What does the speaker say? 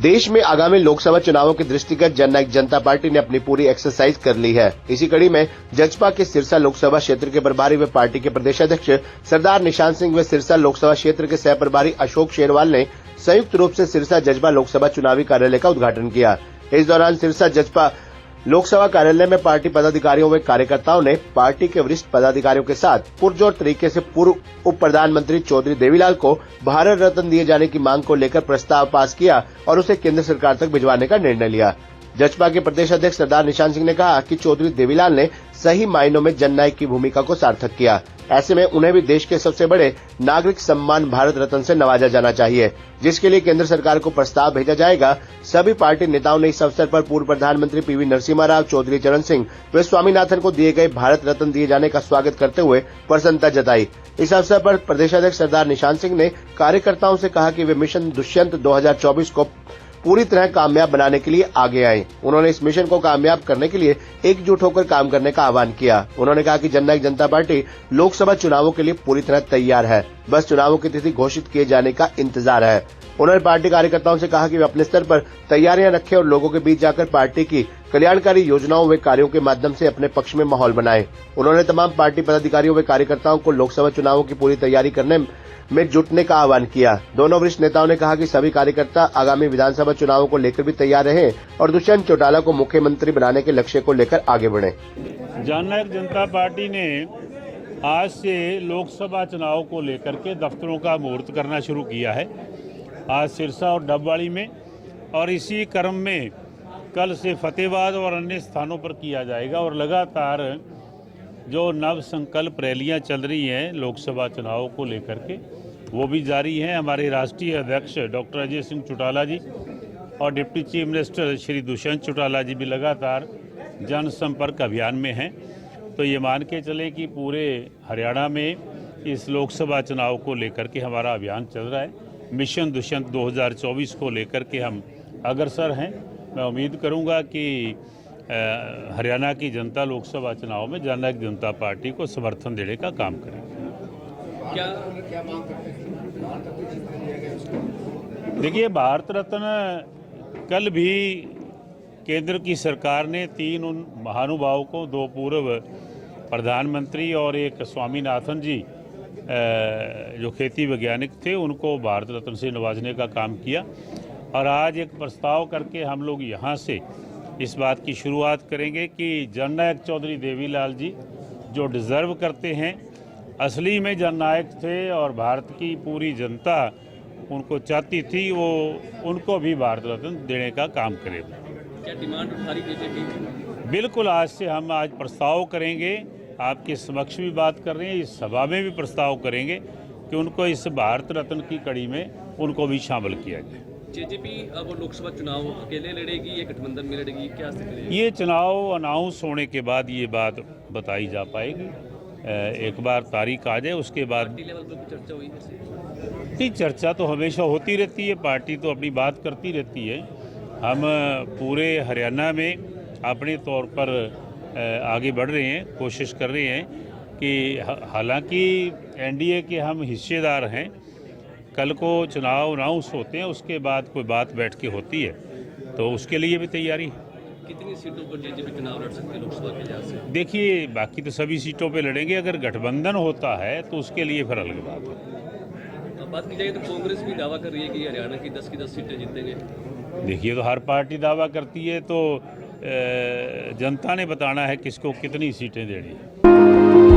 देश में आगामी लोकसभा चुनावों के दृष्टिगत जननायक जनता पार्टी ने अपनी पूरी एक्सरसाइज कर ली है। इसी कड़ी में जजपा के सिरसा लोकसभा क्षेत्र के प्रभारी व पार्टी के प्रदेश अध्यक्ष सरदार निशान सिंह व सिरसा लोकसभा क्षेत्र के सह प्रभारी अशोक शेरवाल ने संयुक्त रूप से सिरसा जजपा लोकसभा चुनावी कार्यालय का उद्घाटन किया। इस दौरान सिरसा जजपा लोकसभा कार्यालय में पार्टी पदाधिकारियों व कार्यकर्ताओं ने पार्टी के वरिष्ठ पदाधिकारियों के साथ पुरजोर तरीके से पूर्व उप प्रधानमंत्री चौधरी देवीलाल को भारत रत्न दिए जाने की मांग को लेकर प्रस्ताव पास किया और उसे केंद्र सरकार तक भिजवाने का निर्णय लिया। जजपा के प्रदेश अध्यक्ष सरदार निशान सिंह ने कहा कि चौधरी देवीलाल ने सही मायनों में जननायक की भूमिका को सार्थक किया। ऐसे में उन्हें भी देश के सबसे बड़े नागरिक सम्मान भारत रत्न से नवाजा जाना चाहिए, जिसके लिए केंद्र सरकार को प्रस्ताव भेजा जाएगा। सभी पार्टी नेताओं ने इस अवसर पर पूर्व प्रधानमंत्री पीवी नरसिम्हा राव, चौधरी चरण सिंह व स्वामीनाथन को दिए गए भारत रत्न दिए जाने का स्वागत करते हुए प्रसन्नता जताई। इस अवसर पर प्रदेशाध्यक्ष सरदार निशान सिंह ने कार्यकर्ताओं से कहा कि वे मिशन दुष्यंत 2024 को पूरी तरह कामयाब बनाने के लिए आगे आए। उन्होंने इस मिशन को कामयाब करने के लिए एकजुट होकर काम करने का आह्वान किया। उन्होंने कहा कि जननायक जनता पार्टी लोकसभा चुनावों के लिए पूरी तरह तैयार है, बस चुनावों की तिथि घोषित किए जाने का इंतजार है। उन्होंने पार्टी कार्यकर्ताओं से कहा कि वे अपने स्तर पर तैयारियां रखें और लोगों के बीच जाकर पार्टी की कल्याणकारी योजनाओं व कार्यों के माध्यम से अपने पक्ष में माहौल बनाएं। उन्होंने तमाम पार्टी पदाधिकारियों व कार्यकर्ताओं को लोकसभा चुनावों की पूरी तैयारी करने में जुटने का आह्वान किया। दोनों वरिष्ठ नेताओं ने कहा कि सभी कार्यकर्ता आगामी विधानसभा चुनावों को लेकर भी तैयार रहें और दुष्यंत चौटाला को मुख्यमंत्री बनाने के लक्ष्य को लेकर आगे बढ़ें। जननायक जनता पार्टी ने आज से लोकसभा चुनाव को लेकर के दफ्तरों का मुहूर्त करना शुरू किया है, आज सिरसा और डबवाड़ी में, और इसी क्रम में कल से फतेहाबाद और अन्य स्थानों पर किया जाएगा। और लगातार जो नव संकल्प रैलियां चल रही हैं लोकसभा चुनाव को लेकर के, वो भी जारी हैं। हमारे राष्ट्रीय अध्यक्ष डॉक्टर अजय सिंह चौटाला जी और deputy chief minister Shri Dushyant Chautala ji भी लगातार जनसंपर्क अभियान में हैं। तो ये मान के चले कि पूरे हरियाणा में इस लोकसभा चुनाव को लेकर के हमारा अभियान चल रहा है। मिशन दुष्यंत 2024 को लेकर के हम अग्रसर हैं। मैं उम्मीद करूंगा कि हरियाणा की जनता लोकसभा चुनाव में जननायक जनता पार्टी को समर्थन देने का काम करेगी। क्या मांग करते हैं? देखिए, भारत रत्न कल भी केंद्र की सरकार ने 3 उन महानुभावों को, 2 पूर्व प्रधानमंत्री और एक स्वामीनाथन जी जो खेती वैज्ञानिक थे, उनको भारत रत्न से नवाजने का काम किया। और आज एक प्रस्ताव करके हम लोग यहाँ से इस बात की शुरुआत करेंगे कि जननायक चौधरी देवीलाल जी जो डिज़र्व करते हैं, असली में जननायक थे और भारत की पूरी जनता उनको चाहती थी, वो उनको भी भारत रत्न देने का काम करेगा। क्या डिमांड उठा रही बीजेपी? बिल्कुल, आज से हम आज प्रस्ताव करेंगे, आपके समक्ष भी बात कर रहे हैं, इस सभा में भी प्रस्ताव करेंगे कि उनको इस भारत रत्न की कड़ी में उनको भी शामिल किया जाए। जेजेपी अब लोकसभा चुनाव अकेले लड़ेगी या गठबंधन में लड़ेगी, क्या स्थिति? ये चुनाव अनाउंस होने के बाद ये बात बताई जा पाएगी। एक बार तारीख आ जाए उसके बाद। पार्टी लेवल पर चर्चा हुई है? नहीं, चर्चा तो हमेशा होती रहती है, पार्टी तो अपनी बात करती रहती है। हम पूरे हरियाणा में अपने तौर पर आगे बढ़ रहे हैं, कोशिश कर रहे हैं कि हालांकि एनडीए के हम हिस्सेदार हैं, कल को चुनाव अनाउंस होते हैं, उसके बाद कोई बात बैठ के होती है, तो उसके लिए भी तैयारी है। कितनी सीटों पर जेजेपी चुनाव लड़ सकती है लोकसभा के लिहाज से? देखिए, बाकी तो सभी सीटों पे लड़ेंगे। अगर गठबंधन होता है तो उसके लिए फिर अलग बात है। अब बात की जाए तो कांग्रेस भी दावा कर रही है कि हरियाणा की 10 की 10 सीटें जीतेंगे। देखिए, तो हर पार्टी दावा करती है, तो जनता ने बताना है किसको कितनी सीटें देनी है।